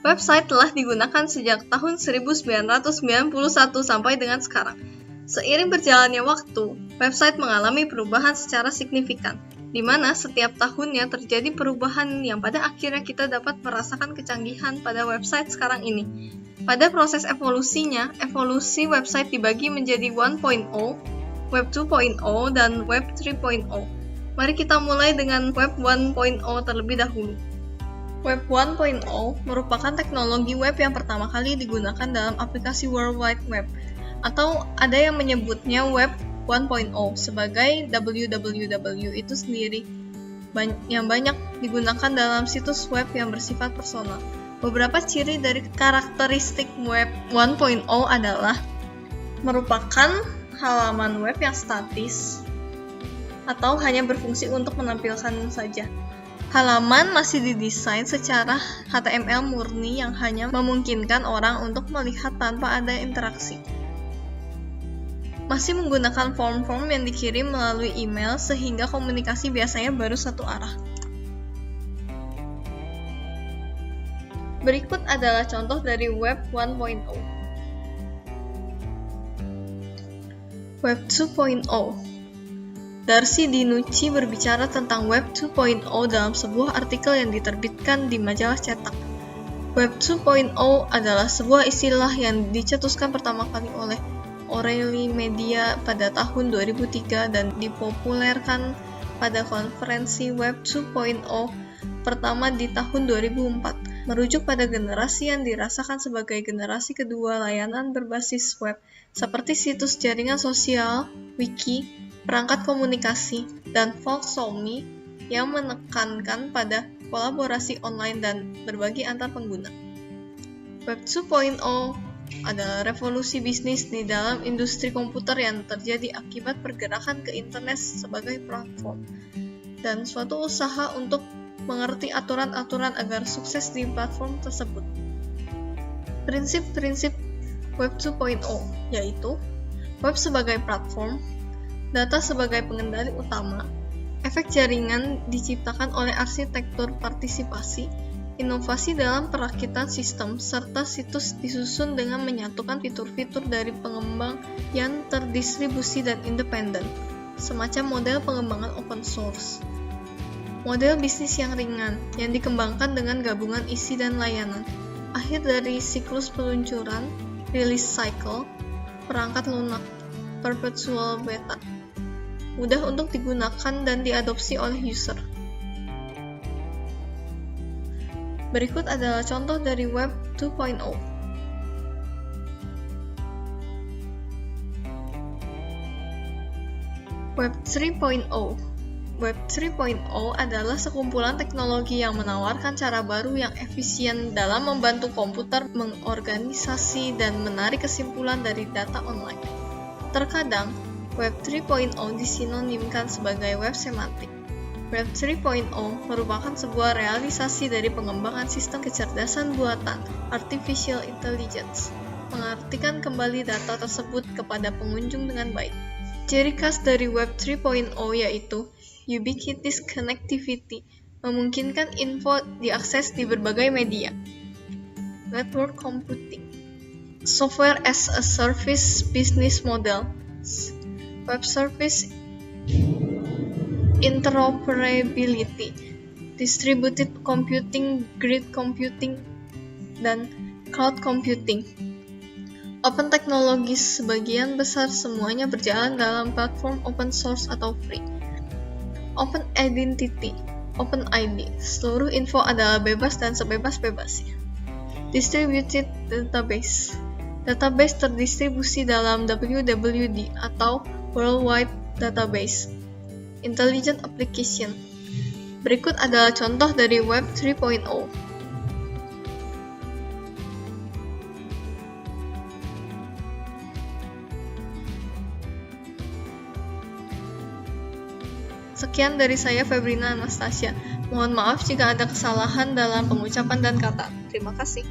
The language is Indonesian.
Website telah digunakan sejak tahun 1991 sampai dengan sekarang. Seiring berjalannya waktu, website mengalami perubahan secara signifikan, di mana setiap tahunnya terjadi perubahan yang pada akhirnya kita dapat merasakan kecanggihan pada website sekarang ini. Pada proses evolusinya, evolusi website dibagi menjadi 1.0, Web 2.0, dan Web 3.0. Mari kita mulai dengan Web 1.0 terlebih dahulu. Web 1.0 merupakan teknologi web yang pertama kali digunakan dalam aplikasi World Wide Web, atau ada yang menyebutnya Web 1.0 sebagai www itu sendiri, yang banyak digunakan dalam situs web yang bersifat personal. Beberapa ciri dari karakteristik Web 1.0 adalah merupakan halaman web yang statis atau hanya berfungsi untuk menampilkan saja. Halaman masih didesain secara HTML murni yang hanya memungkinkan orang untuk melihat tanpa ada interaksi. Masih menggunakan form-form yang dikirim melalui email sehingga komunikasi biasanya baru satu arah. Berikut adalah contoh dari Web 1.0. Web 2.0. Darcy DiNucci berbicara tentang Web 2.0 dalam sebuah artikel yang diterbitkan di majalah cetak. Web 2.0 adalah sebuah istilah yang dicetuskan pertama kali oleh O'Reilly Media pada tahun 2003 dan dipopulerkan pada konferensi Web 2.0 pertama di tahun 2004, merujuk pada generasi yang dirasakan sebagai generasi kedua layanan berbasis web, seperti situs jaringan sosial, wiki, perangkat komunikasi, dan Folksonomy yang menekankan pada kolaborasi online dan berbagi antar pengguna. Web 2.0 adalah revolusi bisnis di dalam industri komputer yang terjadi akibat pergerakan ke internet sebagai platform, dan suatu usaha untuk mengerti aturan-aturan agar sukses di platform tersebut. Prinsip-prinsip Web 2.0 yaitu web sebagai platform, data sebagai pengendali utama, efek jaringan diciptakan oleh arsitektur partisipasi, inovasi dalam perakitan sistem, serta situs disusun dengan menyatukan fitur-fitur dari pengembang yang terdistribusi dan independen, semacam model pengembangan open source. Model bisnis yang ringan, yang dikembangkan dengan gabungan isi dan layanan, akhir dari siklus peluncuran, release cycle, perangkat lunak, perpetual beta, mudah untuk digunakan dan diadopsi oleh user. Berikut adalah contoh dari Web 2.0. Web 3.0. Web 3.0 adalah sekumpulan teknologi yang menawarkan cara baru yang efisien dalam membantu komputer mengorganisasi dan menarik kesimpulan dari data online. Terkadang, Web 3.0 disinonimkan sebagai web semantik. Web 3.0 merupakan sebuah realisasi dari pengembangan sistem kecerdasan buatan, artificial intelligence, mengartikan kembali data tersebut kepada pengunjung dengan baik. Ciri khas dari Web 3.0 yaitu ubiquitous connectivity, memungkinkan info diakses di berbagai media. Network computing, software as a service business model, web service interoperability, distributed computing, grid computing, dan cloud computing. Open technologies sebagian besar semuanya berjalan dalam platform open source atau free. Open Identity, Open ID, seluruh info adalah bebas dan sebebas-bebasnya. Distributed Database, database terdistribusi dalam WWD atau Worldwide Database. Intelligent Application. Berikut adalah contoh dari Web 3.0. Sekian dari saya, Febrina Anastasia. Mohon maaf jika ada kesalahan dalam pengucapan dan kata. Terima kasih.